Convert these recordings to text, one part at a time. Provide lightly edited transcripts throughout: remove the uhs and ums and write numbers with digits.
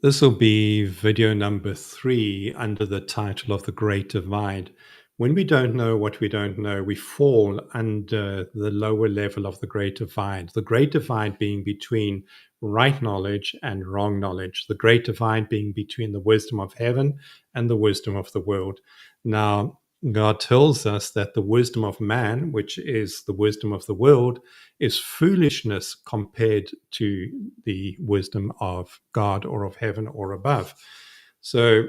This will be video number 3 under the title of The Great Divide. When we don't know what we don't know, we fall under the lower level of the Great Divide. The Great Divide being between right knowledge and wrong knowledge. The Great Divide being between the wisdom of heaven and the wisdom of the world. Now, God tells us that the wisdom of man, which is the wisdom of the world, is foolishness compared to the wisdom of God or of heaven or above. So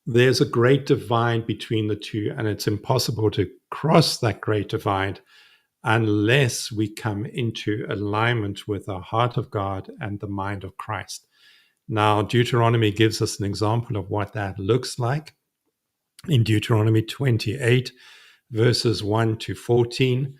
there's a great divide between the two, and it's impossible to cross that great divide unless we come into alignment with the heart of God and the mind of Christ. Now, Deuteronomy gives us an example of what that looks like in Deuteronomy 28, verses 1 to 14.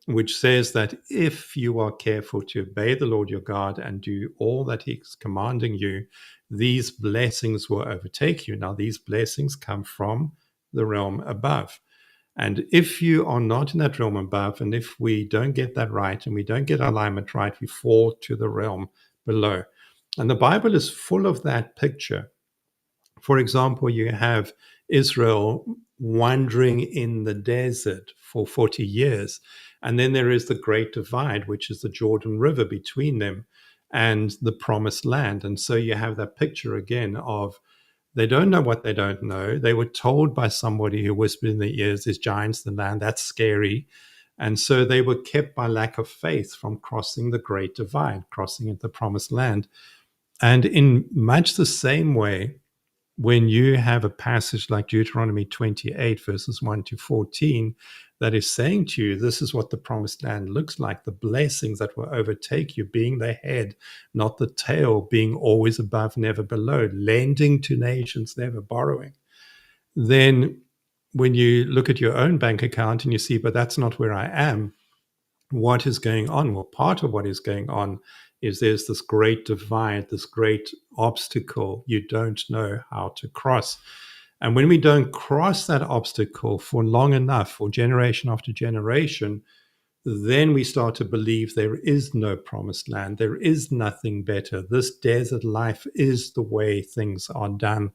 Which says that if you are careful to obey the Lord your God and do all that he's commanding you, these blessings will overtake you. Now, these blessings come from the realm above. And if you are not in that realm above, and if we don't get that right and we don't get alignment right, we fall to the realm below. And the Bible is full of that picture. For example, you have Israel wandering in the desert for 40 years. And then there is the Great Divide, which is the Jordan River between them and the Promised Land. And so you have that picture again of they don't know what they don't know. They were told by somebody who whispered in their ears, there's giants in the land, that's scary. And so they were kept by lack of faith from crossing the Great Divide, crossing into the Promised Land. And in much the same way, when you have a passage like Deuteronomy 28, verses 1 to 14, that is saying to you, this is what the promised land looks like, the blessings that will overtake you, being the head, not the tail, being always above, never below, lending to nations, never borrowing. Then when you look at your own bank account and you see, but that's not where I am, what is going on? Well, part of what is going on is there's this great divide, this great obstacle you don't know how to cross. And when we don't cross that obstacle for long enough, for generation after generation, then we start to believe there is no promised land. There is nothing better. This desert life is the way things are done.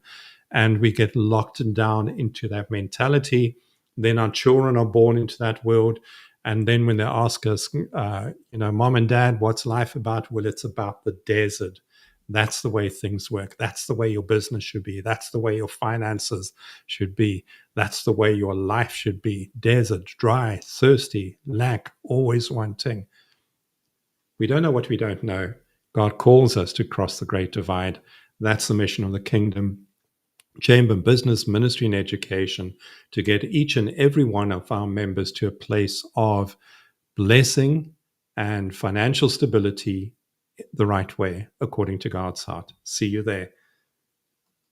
And we get locked down into that mentality. Then our children are born into that world. And then when they ask us, Mom and Dad, what's life about? Well, it's about the desert. That's the way things work. That's the way your business should be. That's the way your finances should be. That's the way your life should be. Desert, dry, thirsty, lack, always wanting. We don't know what we don't know. God calls us to cross the great divide. That's the mission of the kingdom. Chamber Business, Ministry, and Education, to get each and every one of our members to a place of blessing and financial stability the right way, according to God's heart. See you there.